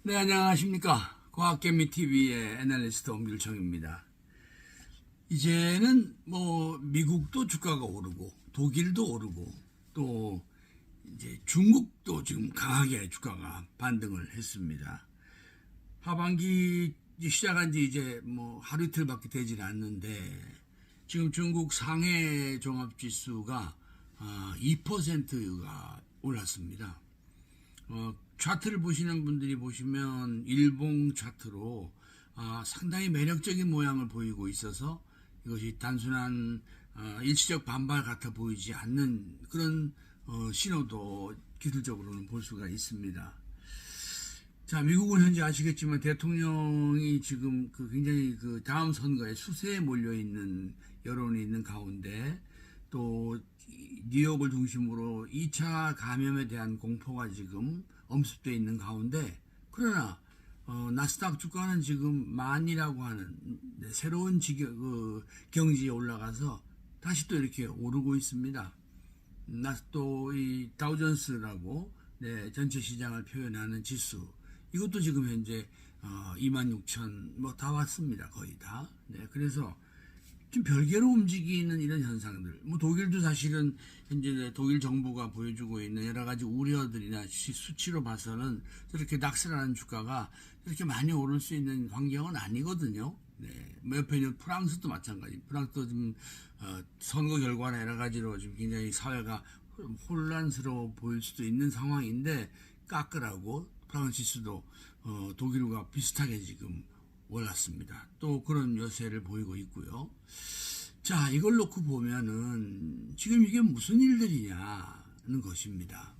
네, 안녕하십니까. 과학개미TV의 애널리스트 엄길청입니다. 이제는 미국도 주가가 오르고, 독일도 오르고, 또 이제 중국도 지금 강하게 주가가 반등을 했습니다. 하반기 시작한 지 이제 하루 이틀밖에 되질 않는데, 지금 중국 상해 종합지수가 2%가 올랐습니다. 차트를 보시는 분들이 보시면 일봉 차트로 상당히 매력적인 모양을 보이고 있어서 이것이 단순한 일시적 반발 같아 보이지 않는 그런 신호도 기술적으로는 볼 수가 있습니다. 자, 미국은 현재 아시겠지만 대통령이 지금 굉장히 다음 선거에 수세에 몰려 있는 여론이 있는 가운데 또 뉴욕을 중심으로 2차 감염에 대한 공포가 지금 엄습되어 있는 가운데, 그러나 나스닥 주가는 지금 만이라고 하는 새로운 경지에 올라가서 다시 또 이렇게 오르고 있습니다. 또 이 다우존스라고 전체 시장을 표현하는 지수, 이것도 지금 현재 26,000 다 왔습니다. 거의 다. 그래서 좀 별개로 움직이는 이런 현상들. 독일도 사실은 현재 독일 정부가 보여주고 있는 여러 가지 우려들이나 수치로 봐서는 저렇게 낙세라는 주가가 이렇게 많이 오를 수 있는 환경은 아니거든요. 옆에 있는 프랑스도 마찬가지. 프랑스도 지금 선거 결과나 여러 가지로 지금 굉장히 사회가 혼란스러워 보일 수도 있는 상황인데 깎으라고 프랑스 지수도 독일과 비슷하게 지금 올랐습니다. 또 그런 여세를 보이고 있고요. 자, 이걸 놓고 보면은 지금 이게 무슨 일들이냐는 것입니다.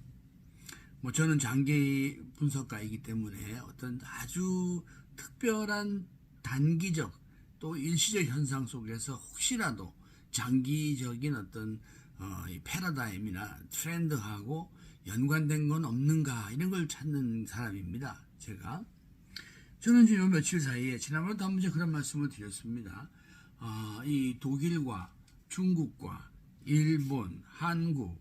저는 장기 분석가이기 때문에 어떤 아주 특별한 단기적 또 일시적 현상 속에서 혹시라도 장기적인 어떤 패러다임이나 트렌드하고 연관된 건 없는가, 이런 걸 찾는 사람입니다. 저는 지금 며칠 사이에 지난번에도 한 번 그런 말씀을 드렸습니다. 이 독일과 중국과 일본, 한국,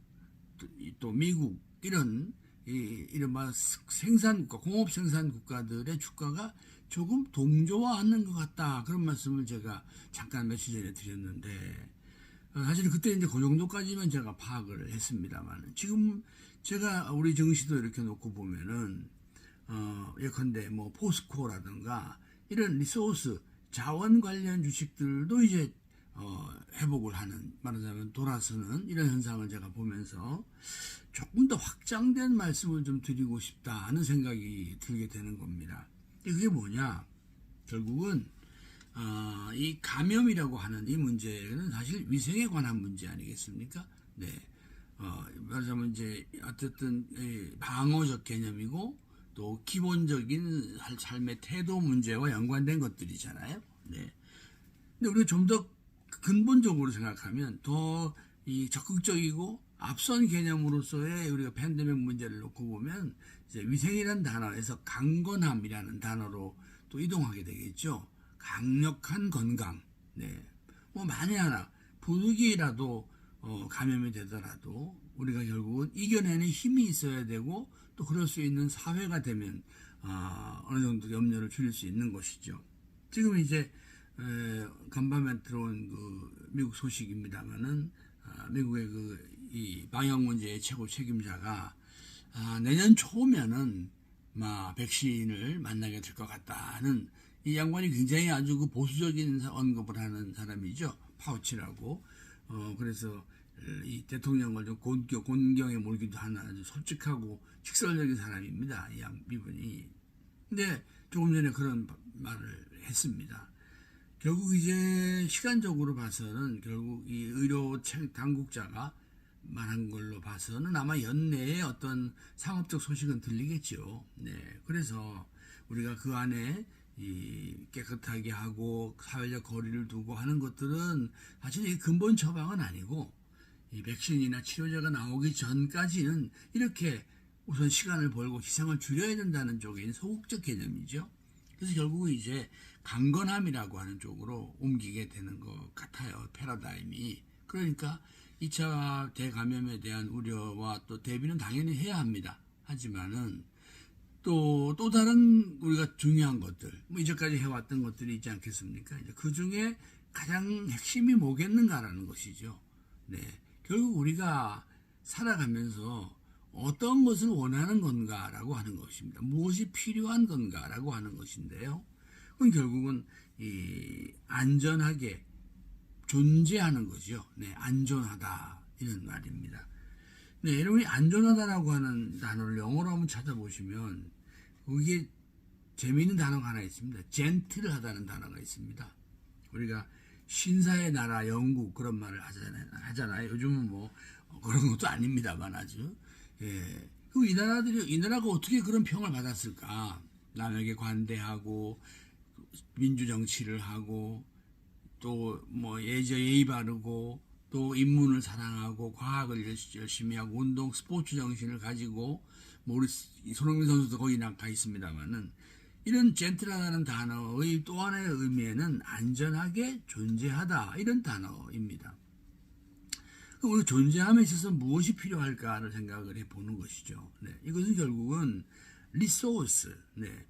또 미국 이런 이른바 생산국가, 공업 생산 국가들의 주가가 조금 동조화하는 것 같다, 그런 말씀을 제가 잠깐 며칠 전에 드렸는데, 사실 그때 이제 그 정도까지만 제가 파악을 했습니다만, 지금 제가 우리 증시도 이렇게 놓고 보면은 예컨대 포스코라든가 이런 리소스 자원 관련 주식들도 이제 회복을 하는, 말하자면 돌아서는 이런 현상을 제가 보면서 조금 더 확장된 말씀을 좀 드리고 싶다 하는 생각이 들게 되는 겁니다. 그게 뭐냐, 결국은 이 감염이라고 하는 이 문제는 사실 위생에 관한 문제 아니겠습니까? 말하자면 이제 어쨌든 방어적 개념이고 또 기본적인 삶의 태도 문제와 연관된 것들이잖아요. 근데 우리가 좀 더 근본적으로 생각하면 더 이 적극적이고 앞선 개념으로서의 우리가 팬데믹 문제를 놓고 보면 이제 위생이라는 단어에서 강건함이라는 단어로 또 이동하게 되겠죠. 강력한 건강. 만에 하나 부득이라도 감염이 되더라도 우리가 결국은 이겨내는 힘이 있어야 되고, 또 그럴 수 있는 사회가 되면 어느 정도 염려를 줄일 수 있는 것이죠. 지금 이제 간밤에 들어온 미국 소식입니다만은 미국의 이 방역 문제의 최고 책임자가 내년 초면은 백신을 만나게 될 것 같다는, 이 양반이 굉장히 아주 보수적인 언급을 하는 사람이죠. 파우치라고. 그래서 이 대통령을 좀 곤경에 몰기도 하는 아주 솔직하고 직설적인 사람입니다. 이분이. 근데 조금 전에 그런 말을 했습니다. 결국 이제 시간적으로 봐서는 결국 이 의료 당국자가 말한 걸로 봐서는 아마 연내에 어떤 상업적 소식은 들리겠죠. 그래서 우리가 그 안에 깨끗하게 하고 사회적 거리를 두고 하는 것들은 사실 이 근본 처방은 아니고, 이 백신이나 치료제가 나오기 전까지는 이렇게 우선 시간을 벌고 희생을 줄여야 된다는 쪽인 소극적 개념이죠. 그래서 결국은 이제 강건함이라고 하는 쪽으로 옮기게 되는 것 같아요, 패러다임이. 그러니까 2차 대감염에 대한 우려와 또 대비는 당연히 해야 합니다. 하지만은 또 다른 우리가 중요한 것들, 뭐 이제까지 해왔던 것들이 있지 않겠습니까? 이제 그 중에 가장 핵심이 뭐겠는가라는 것이죠. 네. 결국 우리가 살아가면서 어떤 것을 원하는 건가라고 하는 것입니다. 무엇이 필요한 건가라고 하는 것인데요. 그건 결국은 이 안전하게 존재하는 거죠. 네, 안전하다 이런 말입니다. 네, 여러분이 안전하다라고 하는 단어를 영어로 한번 찾아보시면 이게 재미있는 단어가 하나 있습니다. 젠틀하다는 단어가 있습니다. 우리가 신사의 나라 영국 그런 말을 하잖아요. 요즘은 뭐 그런 것도 아닙니다만 아주. 예. 이 나라가 어떻게 그런 평을 받았을까? 남에게 관대하고 민주 정치를 하고 또 뭐 예의 바르고 또 인문을 사랑하고 과학을 열심히 하고 운동 스포츠 정신을 가지고 뭐 우리 손흥민 선수도 거기 가 있습니다만은 이런 젠틀하다는 단어의 또 하나의 의미에는 안전하게 존재하다 이런 단어입니다. 우리 존재함에 있어서 무엇이 필요할까를 생각을 해보는 것이죠. 네, 이것은 결국은 리소스, 네,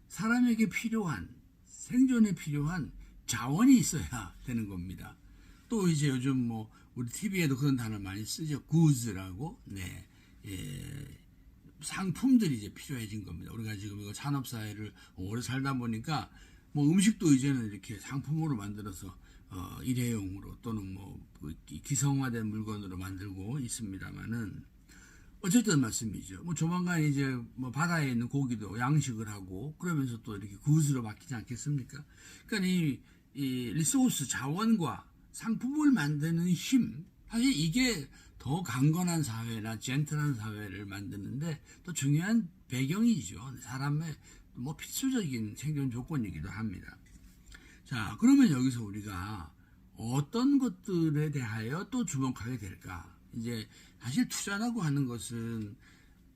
사람에게 필요한 생존에 필요한 자원이 있어야 되는 겁니다. 또 이제 요즘 뭐 우리 TV에도 그런 단어 많이 쓰죠. 구즈라고. 네. 상품들이 이제 필요해진 겁니다. 우리가 지금 이거 산업사회를 오래 살다 보니까 뭐 음식도 이제는 이렇게 상품으로 만들어서 일회용으로 또는 뭐 기성화된 물건으로 만들고 있습니다만은 어쨌든 말씀이죠. 뭐 조만간 이제 뭐 바다에 있는 고기도 양식을 하고 그러면서 또 이렇게 구스로 바뀌지 않겠습니까? 그러니까 이 리소스 자원과 상품을 만드는 힘, 사실 이게 더 강건한 사회나 젠틀한 사회를 만드는데 또 중요한 배경이죠. 사람의 뭐 필수적인 생존 조건이기도 합니다. 자, 그러면 여기서 우리가 어떤 것들에 대하여 또 주목하게 될까? 이제 사실 투자라고 하는 것은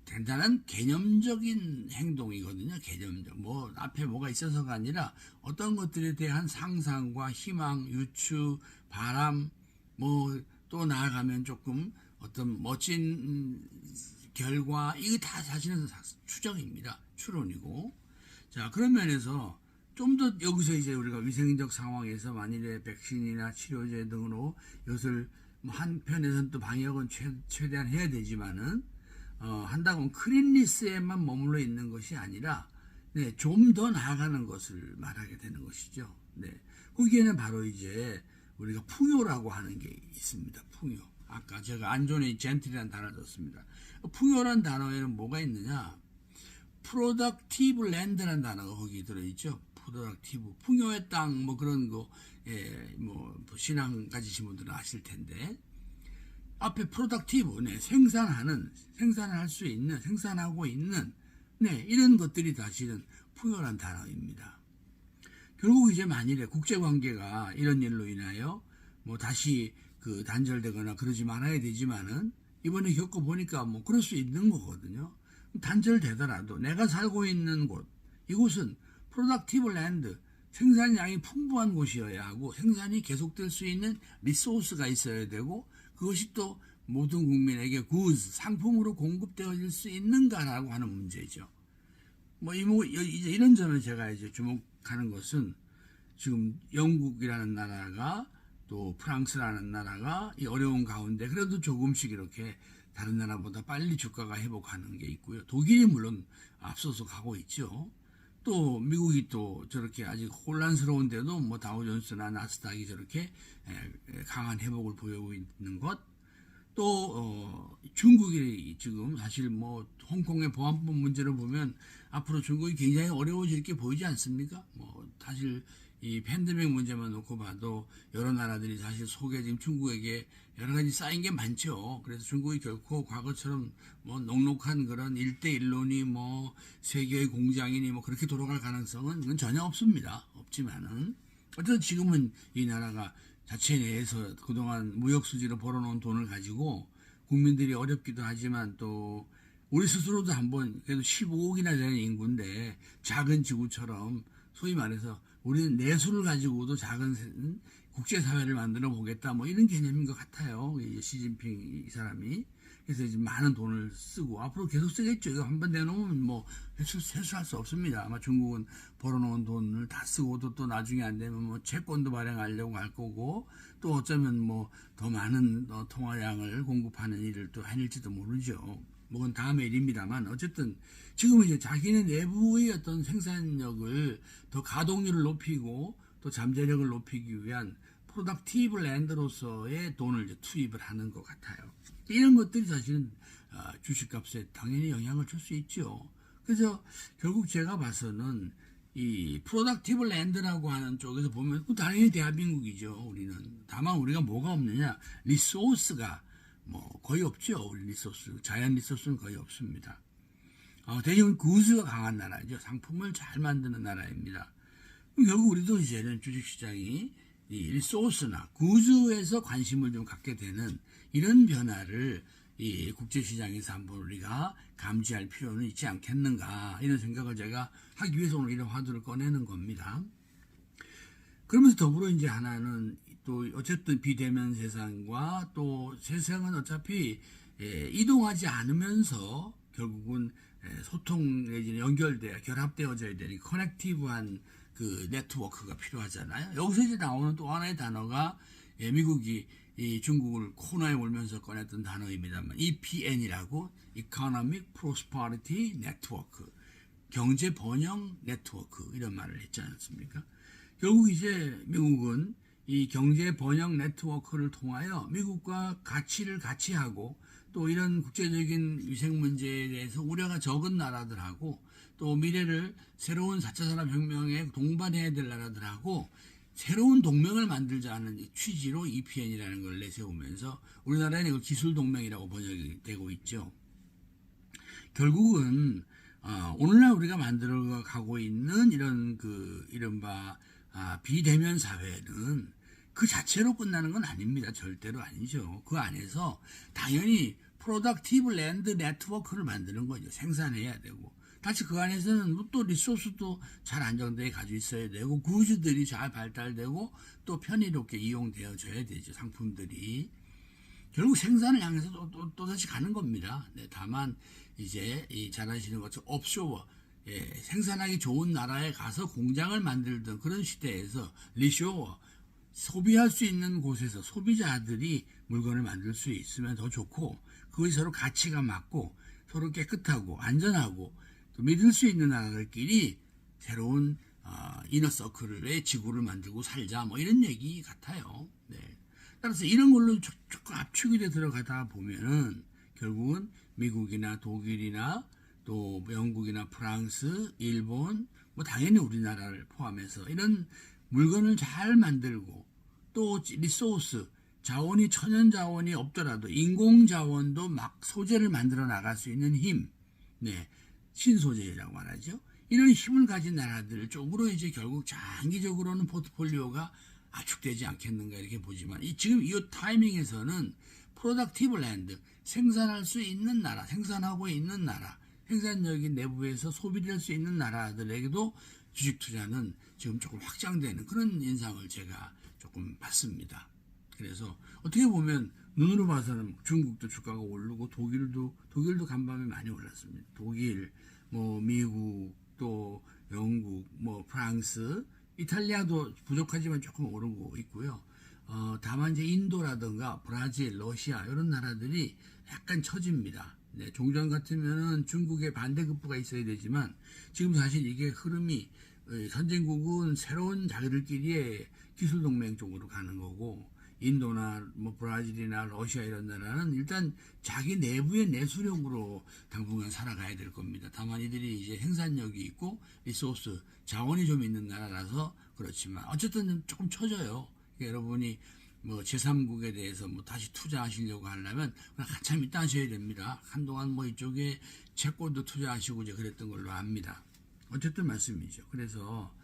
단단한 개념적인 행동이거든요. 개념적. 뭐 앞에 뭐가 있어서가 아니라 어떤 것들에 대한 상상과 희망, 유추, 바람, 뭐 또 나아가면 조금 어떤 멋진 결과, 이게 다 사실은 추정입니다. 추론이고. 자, 그런 면에서 좀 더 여기서 이제 우리가 위생적 상황에서 만일에 백신이나 치료제 등으로 이것을 뭐 한편에서는 또 방역은 최대한 해야 되지만은 한다고 클린리스에만 머물러 있는 것이 아니라 네, 좀 더 나아가는 것을 말하게 되는 것이죠. 네, 거기에는 바로 이제 우리가 풍요라고 하는 게 있습니다. 풍요. 아까 제가 안전에 젠틀이라는 단어를 썼습니다. 풍요라는 단어에는 뭐가 있느냐? 프로덕티브 랜드라는 단어가 거기 들어있죠. 프로덕티브, 풍요의 땅, 뭐 그런 거, 뭐 신앙 가지신 분들은 아실 텐데, 앞에 프로덕티브, 네, 생산할 수 있는, 생산하고 있는, 네, 이런 것들이 사실은 풍요란 단어입니다. 결국 이제 만일에 국제관계가 이런 일로 인하여 뭐 다시 그 단절되거나 그러지 말아야 되지만은 이번에 겪어보니까 뭐 그럴 수 있는 거거든요. 단절되더라도 내가 살고 있는 곳, 이곳은 프로덕티브 랜드, 생산량이 풍부한 곳이어야 하고 생산이 계속될 수 있는 리소스가 있어야 되고 그것이 또 모든 국민에게 구스, 상품으로 공급되어질 수 있는가라고 하는 문제죠. 뭐 이제 이런 점을 제가 이제 주목하는 것은 지금 영국이라는 나라가 또 프랑스라는 나라가 이 어려운 가운데 그래도 조금씩 이렇게 다른 나라보다 빨리 주가가 회복하는 게 있고요. 독일이 물론 앞서서 가고 있죠. 또 미국이 또 저렇게 아직 혼란스러운데도 뭐 다우존스나 나스닥이 저렇게 강한 회복을 보이고 있는 것. 또 중국이 지금 사실 뭐 홍콩의 보안법 문제를 보면 앞으로 중국이 굉장히 어려워질 게 보이지 않습니까? 뭐 사실 이 팬데믹 문제만 놓고 봐도 여러 나라들이 사실 속에 지금 중국에게 여러 가지 쌓인 게 많죠. 그래서 중국이 결코 과거처럼 뭐 녹록한 그런 1대1론이 뭐 세계의 공장이니 뭐 그렇게 돌아갈 가능성은 전혀 없습니다. 없지만은 어쨌든 지금은 이 나라가 자체 내에서 그동안 무역 수지로 벌어놓은 돈을 가지고 국민들이 어렵기도 하지만 또 우리 스스로도 한번 그래도 15억이나 되는 인구인데 작은 지구처럼 소위 말해서 우리는 내수를 가지고도 작은 국제사회를 만들어 보겠다 뭐 이런 개념인 것 같아요. 시진핑 이 사람이. 그래서 이제 많은 돈을 쓰고 앞으로 계속 쓰겠죠. 이거 한번 내놓으면 뭐 회수할 수 없습니다. 아마 중국은 벌어놓은 돈을 다 쓰고도 또 나중에 안 되면 뭐 채권도 발행하려고 할 거고 또 어쩌면 뭐 더 많은 통화량을 공급하는 일을 또 해낼지도 모르죠. 뭐 그건 다음의 일입니다만 어쨌든 지금은 이제 자기네 내부의 어떤 생산력을 더 가동률을 높이고 또 잠재력을 높이기 위한 프로덕티브 랜드로서의 돈을 이제 투입을 하는 것 같아요. 이런 것들이 사실은 주식값에 당연히 영향을 줄 수 있죠. 그래서 결국 제가 봐서는 이 프로덕티브 랜드라고 하는 쪽에서 보면 당연히 대한민국이죠. 우리는 다만 우리가 뭐가 없느냐 리소스가 뭐 거의 없죠. 우리 리소스 자연 리소스는 거의 없습니다. 대신 구수가 강한 나라죠. 상품을 잘 만드는 나라입니다. 결국 우리도 이제는 주식시장이 이 리소스나 구조에서 관심을 좀 갖게 되는 이런 변화를 이 국제시장에서 한번 우리가 감지할 필요는 있지 않겠는가 이런 생각을 제가 하기 위해서 오늘 이런 화두를 꺼내는 겁니다. 그러면서 더불어 이제 하나는 또 어쨌든 비대면 세상과 또 세상은 어차피 이동하지 않으면서 결국은 소통 내지는 연결돼 결합되어져야 되는 커넥티브한 그 네트워크가 필요하잖아요. 여기서 이제 나오는 또 하나의 단어가 미국이 이 중국을 코너에 몰면서 꺼냈던 단어입니다만 EPN이라고 Economic Prosperity Network 경제 번영 네트워크 이런 말을 했지 않습니까? 결국 이제 미국은 이 경제 번영 네트워크를 통하여 미국과 가치를 같이 하고 또 이런 국제적인 위생 문제에 대해서 우려가 적은 나라들하고 또 미래를 새로운 4차 산업혁명에 동반해야 될 나라들하고 새로운 동맹을 만들자는 취지로 EPN이라는 걸 내세우면서 우리나라에는 이걸 기술동맹이라고 번역이 되고 있죠. 결국은 오늘날 우리가 만들어 가고 있는 이런 그 이른바 비대면 사회는 그 자체로 끝나는 건 아닙니다. 절대로 아니죠. 그 안에서 당연히 프로덕티브 랜드 네트워크를 만드는 거죠. 생산해야 되고 다시 그 안에서는 또 리소스도 잘 안정되게 가지고 있어야 되고 구조들이 잘 발달되고 또 편의롭게 이용되어져야 되죠. 상품들이 결국 생산을 향해서 또다시 가는 겁니다. 네, 다만 이제 잘 아시는 것처럼 옵쇼어 생산하기 좋은 나라에 가서 공장을 만들던 그런 시대에서 리쇼어 소비할 수 있는 곳에서 소비자들이 물건을 만들 수 있으면 더 좋고 그것이 서로 가치가 맞고 서로 깨끗하고 안전하고 또 믿을 수 있는 나라들끼리 새로운 이너서클의 지구를 만들고 살자 뭐 이런 얘기 같아요. 네. 따라서 이런 걸로 조금 압축이 돼 들어가다 보면은 결국은 미국이나 독일이나 또 영국이나 프랑스, 일본 뭐 당연히 우리나라를 포함해서 이런 물건을 잘 만들고 또 리소스 자원이 천연 자원이 없더라도 인공 자원도 막 소재를 만들어 나갈 수 있는 힘, 네, 신소재라고 말하죠. 이런 힘을 가진 나라들 쪽으로 이제 결국 장기적으로는 포트폴리오가 압축되지 않겠는가 이렇게 보지만 지금 이 타이밍에서는 프로덕티브 랜드 생산할 수 있는 나라, 생산하고 있는 나라, 생산력이 내부에서 소비될 수 있는 나라들에게도 주식 투자는 지금 조금 확장되는 그런 인상을 제가 조금 봤습니다. 그래서 어떻게 보면 눈으로 봐서는 중국도 주가가 오르고 독일도 간밤에 많이 올랐습니다. 독일, 뭐 미국, 또 영국, 뭐 프랑스, 이탈리아도 부족하지만 조금 오르고 있고요. 다만 이제 인도라든가 브라질, 러시아 이런 나라들이 약간 처집니다. 네, 종전 같으면은 중국의 반대급부가 있어야 되지만 지금 사실 이게 흐름이 선진국은 새로운 자기들끼리의 기술 동맹 쪽으로 가는 거고 인도나 뭐 브라질이나 러시아 이런 나라는 일단 자기 내부의 내수력으로 당분간 살아가야 될 겁니다. 다만 이들이 이제 생산력이 있고 리소스 자원이 좀 있는 나라라서 그렇지만 어쨌든 조금 처져요. 여러분이 뭐 제3국에 대해서 뭐 다시 투자하시려고 하려면 한참 있다 하셔야 됩니다. 한동안 뭐 이쪽에 채권도 투자하시고 이제 그랬던 걸로 압니다. 어쨌든 말씀이죠. 그래서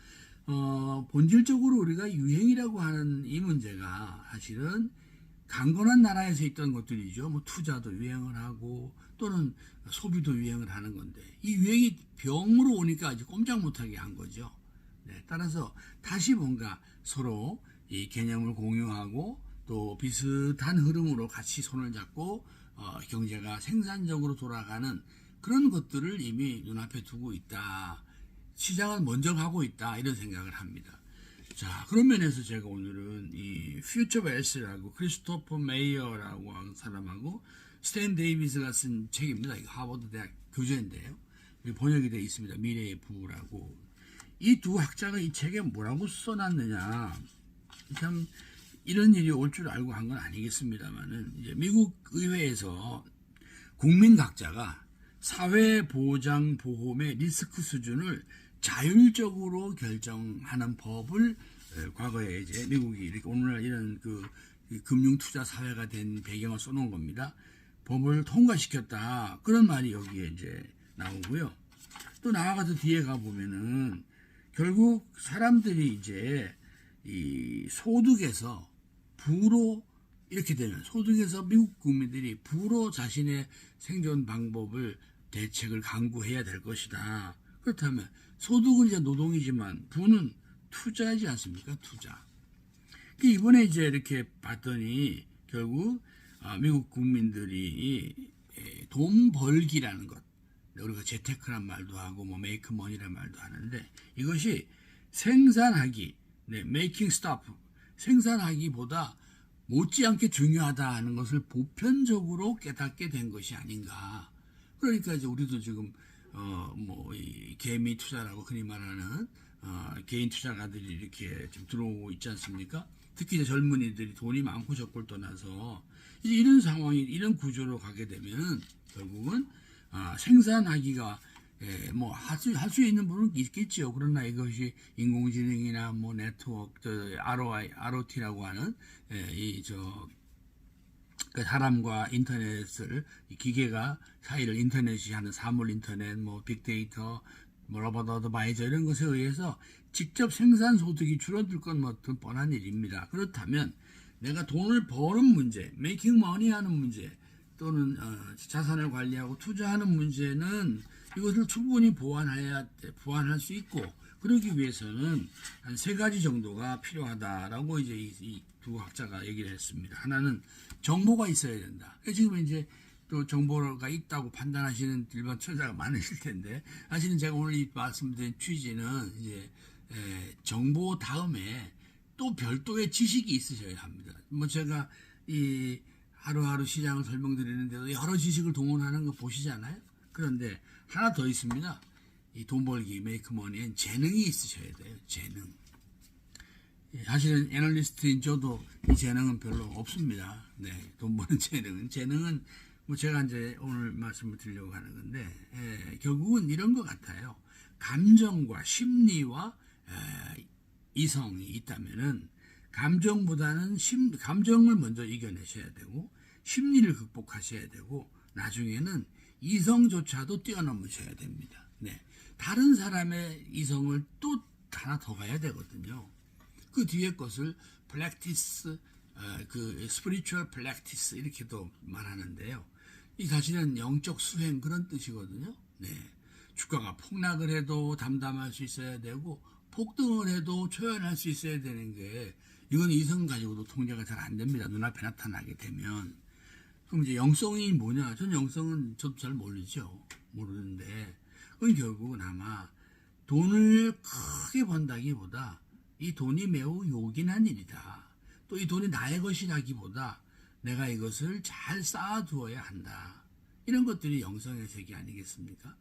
본질적으로 우리가 유행이라고 하는 이 문제가 사실은 강건한 나라에서 있던 것들이죠. 뭐 투자도 유행을 하고 또는 소비도 유행을 하는 건데 이 유행이 병으로 오니까 이제 꼼짝 못하게 한 거죠. 네, 따라서 다시 뭔가 서로 이 개념을 공유하고 또 비슷한 흐름으로 같이 손을 잡고 경제가 생산적으로 돌아가는 그런 것들을 이미 눈앞에 두고 있다. 시장은 먼저 가고 있다. 이런 생각을 합니다. 자, 그런 면에서 제가 오늘은 이 퓨처 웰스라고 크리스토퍼 메이어라고 하는 사람하고 스탠 데이비스가 쓴 책입니다. 이거 하버드 대학 교재인데요. 번역이 되어 있습니다. 미래의 부라고. 이 두 학자가 이 책에 뭐라고 써놨느냐. 참 이런 일이 올 줄 알고 한 건 아니겠습니다만은 이제 미국 의회에서 국민 각자가 사회보장보험의 리스크 수준을 자율적으로 결정하는 법을 과거에 이제 미국이 이렇게 오늘날 이런 그 금융투자 사회가 된 배경을 써놓은 겁니다. 법을 통과시켰다. 그런 말이 여기에 이제 나오고요. 또 나아가서 뒤에 가보면은 결국 사람들이 이제 이 소득에서 부로 이렇게 되면 소득에서 미국 국민들이 부로 자신의 생존 방법을 대책을 강구해야 될 것이다. 그렇다면 소득은 이제 노동이지만 부는 투자이지 않습니까? 투자. 이번에 이제 이렇게 봤더니 결국 미국 국민들이 돈 벌기라는 것, 우리가 재테크란 말도 하고 뭐 메이크 머니란 말도 하는데 이것이 생산하기, 메이킹 스타프, 생산하기보다 못지않게 중요하다 하는 것을 보편적으로 깨닫게 된 것이 아닌가. 그러니까 이제 우리도 지금 이 개미 투자라고 흔히 말하는 개인 투자가들이 이렇게 좀 들어오고 있지 않습니까? 특히 이제 젊은이들이 돈이 많고 적고를 떠나서 이제 이런 상황이 이런 구조로 가게 되면 결국은 생산하기가 뭐 할 수 있는 부분은 있겠지요. 그러나 이것이 인공지능이나 뭐 네트워크, ROT라고 하는 그 사람과 인터넷을 기계가 사이를 인터넷이 하는 사물 인터넷, 뭐 빅데이터, 뭐 로봇 어드바이저 이런 것에 의해서 직접 생산 소득이 줄어들 건 뭐 더 뻔한 일입니다. 그렇다면 내가 돈을 버는 문제, 메이킹 머니 하는 문제, 또는 자산을 관리하고 투자하는 문제는 이것을 충분히 보완할 수 있고 그러기 위해서는 한 세 가지 정도가 필요하다라고 이제 이 두 학자가 얘기를 했습니다. 하나는 정보가 있어야 된다. 지금 이제 또 정보가 있다고 판단하시는 일반 투자자가 많으실 텐데 사실은 제가 오늘 이 말씀드린 취지는 이제 정보 다음에 또 별도의 지식이 있으셔야 합니다. 뭐 제가 이 하루하루 시장을 설명드리는데도 여러 지식을 동원하는 거 보시잖아요. 그런데 하나 더 있습니다. 이 돈 벌기, 메이크 머니엔 재능이 있으셔야 돼요. 재능. 사실은 애널리스트인 저도 이 재능은 별로 없습니다. 돈 버는 재능은 뭐 제가 이제 오늘 말씀을 드리려고 하는 건데 결국은 이런 것 같아요. 감정과 심리와 이성이 있다면은 감정보다는 감정을 먼저 이겨내셔야 되고 심리를 극복하셔야 되고 나중에는 이성조차도 뛰어넘으셔야 됩니다. 다른 사람의 이성을 또 하나 더 가야 되거든요. 그 뒤에 것을 practice, spiritual practice 이렇게도 말하는데요. 이 사실은 영적 수행 그런 뜻이거든요. 주가가 폭락을 해도 담담할 수 있어야 되고 폭등을 해도 초연할 수 있어야 되는 게 이건 이성 가지고도 통제가 잘 안 됩니다. 눈앞에 나타나게 되면. 그럼 이제 영성이 뭐냐? 전 영성은 저도 잘 모르는데 그건 결국은 아마 돈을 크게 번다기보다 이 돈이 매우 요긴한 일이다. 또 이 돈이 나의 것이라기보다 내가 이것을 잘 쌓아두어야 한다. 이런 것들이 영성의 세계 아니겠습니까?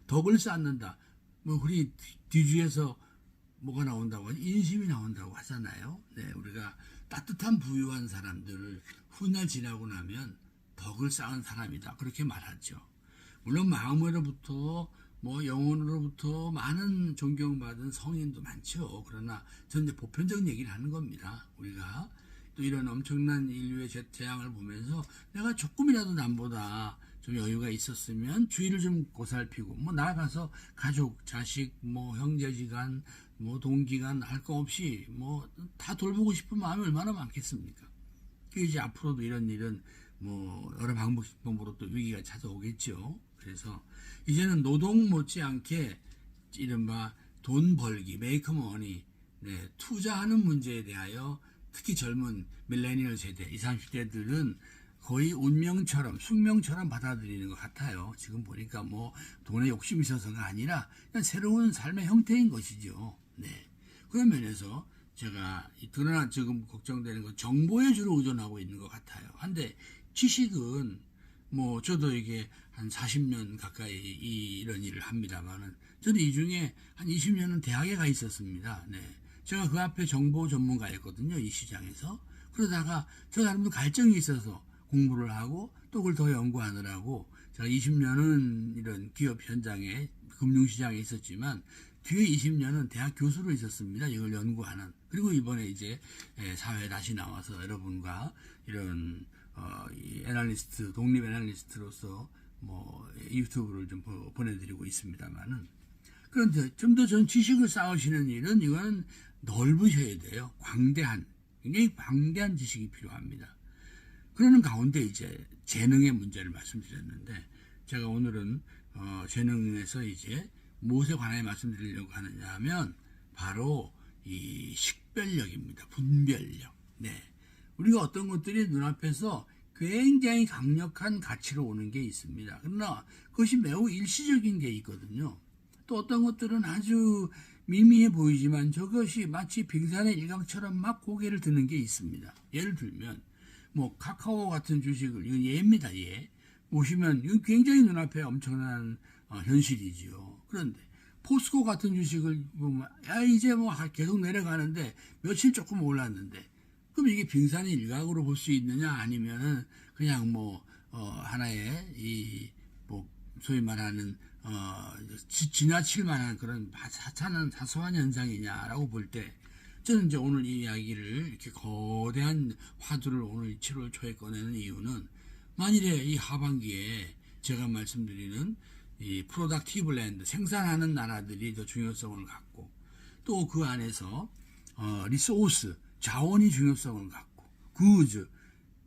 덕을 쌓는다. 뭐 우리 뒤주에서 뭐가 나온다고 하지? 인심이 나온다고 하잖아요. 우리가 따뜻한 부유한 사람들을 훗날 지나고 나면 덕을 쌓은 사람이다. 그렇게 말하죠. 물론 마음으로부터 뭐 영혼으로부터 많은 존경받은 성인도 많죠. 그러나 저는 이제 보편적 얘기를 하는 겁니다. 우리가 또 이런 엄청난 인류의 재앙을 보면서 내가 조금이라도 남보다 좀 여유가 있었으면 주의를 좀 보살피고 뭐 나아가서 가족, 자식, 뭐 형제지간, 뭐 동기간 할 거 없이 뭐 다 돌보고 싶은 마음이 얼마나 많겠습니까? 그 이제 앞으로도 이런 일은 뭐 여러 방법으로 또 위기가 찾아오겠죠. 그래서 이제는 노동 못지않게 이른바 돈 벌기, 메이크 머니, 투자하는 문제에 대하여 특히 젊은 밀레니얼 세대, 20, 30대들은 거의 운명처럼 숙명처럼 받아들이는 것 같아요. 지금 보니까 뭐 돈에 욕심이 있어서가 아니라 그냥 새로운 삶의 형태인 것이죠. 네. 그런 면에서 제가 드러나 지금 걱정되는 건 정보에 주로 의존하고 있는 것 같아요. 한데 지식은 뭐 저도 이게 한 40년 가까이 이런 일을 합니다만은 저도 이 중에 한 20년은 대학에 가 있었습니다. 네. 제가 그 앞에 정보 전문가였거든요. 이 시장에서. 그러다가 저 나름도 갈증이 있어서 공부를 하고 또 그걸 더 연구하느라고 제가 20년은 이런 기업 현장에 금융시장에 있었지만 뒤에 20년은 대학 교수로 있었습니다. 이걸 연구하는. 그리고 이번에 이제 사회에 다시 나와서 여러분과 이런 이 애널리스트, 독립 애널리스트로서 뭐 유튜브를 좀 보내드리고 있습니다만은 그런데 좀 더 전 지식을 쌓으시는 일은 이건 넓으셔야 돼요. 굉장히 광대한 지식이 필요합니다. 그러는 가운데 이제 재능의 문제를 말씀드렸는데 제가 오늘은 재능에서 이제 무엇에 관하여 말씀드리려고 하느냐 하면 바로 이 식별력입니다. 분별력. 네. 우리가 어떤 것들이 눈앞에서 굉장히 강력한 가치로 오는 게 있습니다. 그러나 그것이 매우 일시적인 게 있거든요. 또 어떤 것들은 아주 미미해 보이지만 저것이 마치 빙산의 일각처럼 막 고개를 드는 게 있습니다. 예를 들면 뭐 카카오 같은 주식을 이건 예입니다. 예. 보시면 이건 굉장히 눈앞에 엄청난 현실이지요. 그런데 포스코 같은 주식을 보면 이제 뭐 계속 내려가는데 며칠 조금 올랐는데 그럼 이게 빙산의 일각으로 볼 수 있느냐 아니면은 그냥 뭐 하나의 이 뭐 소위 말하는 지나칠 만한 그런 하찮은 사소한 현상이냐라고 볼 때 저는 이제 오늘 이 이야기를 이렇게 거대한 화두를 오늘 7월 초에 꺼내는 이유는 만일에 이 하반기에 제가 말씀드리는 이 프로덕티브 랜드 생산하는 나라들이 더 중요성을 갖고 또 그 안에서 리소스 자원이 중요성을 갖고 구즈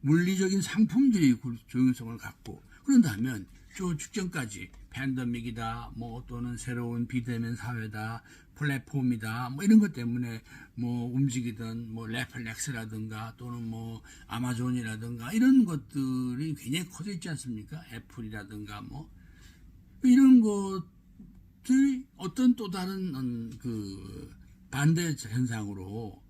물리적인 상품들이 중요성을 갖고 그런다면 저 직전까지 팬데믹이다 뭐 또는 새로운 비대면 사회다 플랫폼이다 뭐 이런 것 때문에 뭐 움직이던 뭐 넷플릭스라든가 또는 뭐 아마존이라든가 이런 것들이 굉장히 커져 있지 않습니까? 애플이라든가 뭐 이런 것들이 어떤 또 다른 그 반대 현상으로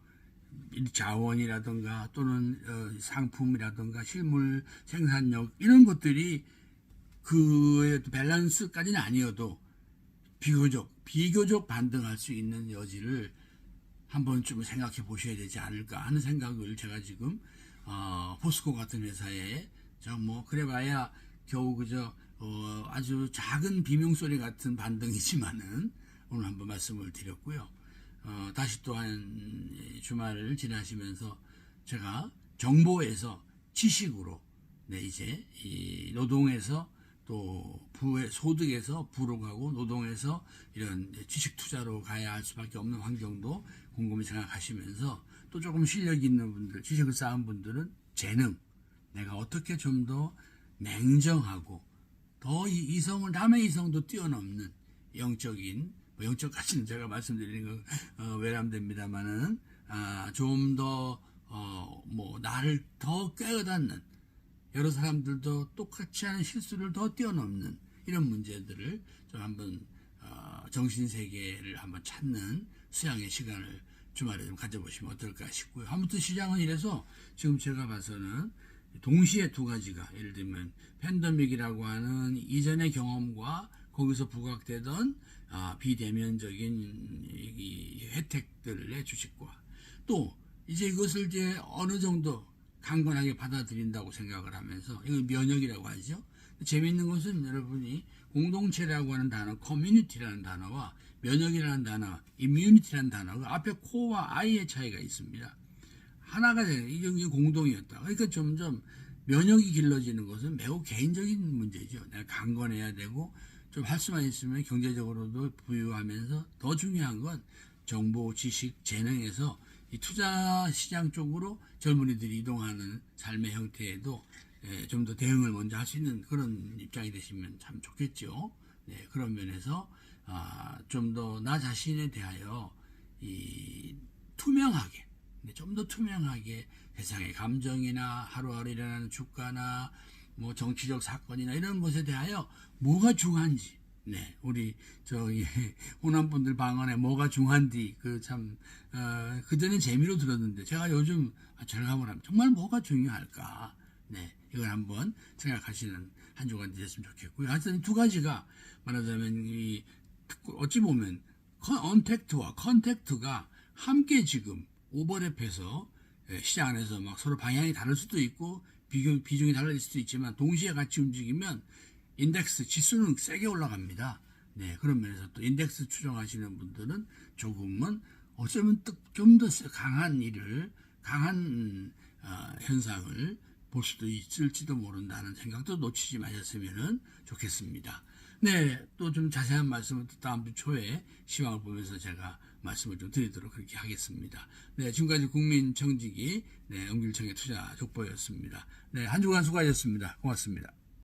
자원이라든가 또는 상품이라든가 실물 생산력 이런 것들이 그의 밸런스까지는 아니어도 비교적 반등할 수 있는 여지를 한번쯤 생각해 보셔야 되지 않을까 하는 생각을 제가 지금 포스코 같은 회사에 뭐 그래봐야 겨우 그저 아주 작은 비명소리 같은 반등이지만은 오늘 한번 말씀을 드렸고요. 다시 또한 주말을 지나시면서 제가 정보에서 지식으로 이제 이 노동에서 또 부의 소득에서 부로 가고 노동에서 이런 지식 투자로 가야 할 수밖에 없는 환경도 곰곰이 생각하시면서 또 조금 실력 있는 분들, 지식을 쌓은 분들은 재능, 내가 어떻게 좀 더 냉정하고 더 남의 이성도 뛰어넘는 영적인 영적까지는 제가 말씀드리는 건 외람됩니다만은 좀 더 뭐 나를 더 꿰어닿는 여러 사람들도 똑같이 하는 실수를 더 뛰어넘는 이런 문제들을 좀 한번 정신세계를 한번 찾는 수양의 시간을 주말에 좀 가져보시면 어떨까 싶고요. 아무튼 시장은 이래서 지금 제가 봐서는 동시에 두 가지가 예를 들면 팬데믹이라고 하는 이전의 경험과 거기서 부각되던 비대면적인 이 혜택들의 주식과 또 이제 이것을 이제 어느 정도 강건하게 받아들인다고 생각을 하면서 이걸 면역이라고 하죠. 재미있는 것은 여러분이 공동체라고 하는 단어, 커뮤니티라는 단어와 면역이라는 단어, 이뮤니티라는 단어가 앞에 코와 아이의 차이가 있습니다. 하나가 이게 공동이었다. 그러니까 점점 면역이 길러지는 것은 매우 개인적인 문제죠. 내가 강건해야 되고 좀 할 수만 있으면 경제적으로도 부유하면서 더 중요한 건 정보, 지식, 재능에서 이 투자 시장 쪽으로 젊은이들이 이동하는 삶의 형태에도 좀 더 대응을 먼저 할 수 있는 그런 입장이 되시면 참 좋겠죠. 네, 그런 면에서 좀 더 나 자신에 대하여 이 투명하게 좀 더 투명하게 세상의 감정이나 하루하루 일어나는 주가나 뭐 정치적 사건이나 이런 것에 대하여 뭐가 중요한지, 네, 우리 저기 호남분들 방언에 뭐가 중요한디 그전엔 재미로 들었는데 제가 요즘 절감을 하면 정말 뭐가 중요할까, 네, 이걸 한번 생각하시는 한 주간 되셨으면 좋겠고요. 하여튼 두 가지가 말하자면 어찌 보면 언택트와 컨택트가 함께 지금 오버랩해서 시장 안에서 막 서로 방향이 다를 수도 있고 비중이 달라질 수도 있지만 동시에 같이 움직이면 인덱스 지수는 세게 올라갑니다. 네, 그런 면에서 또 인덱스 추정하시는 분들은 조금은 어쩌면 좀 더 강한 현상을 볼 수도 있을지도 모른다는 생각도 놓치지 마셨으면 좋겠습니다. 네, 또 좀 자세한 말씀은 다음 주 초에 시황을 보면서 제가 말씀을 좀 드리도록 그렇게 하겠습니다. 네, 지금까지 국민청지기, 네, 은길청의 투자 족보였습니다. 네, 한 주간 수고하셨습니다. 고맙습니다.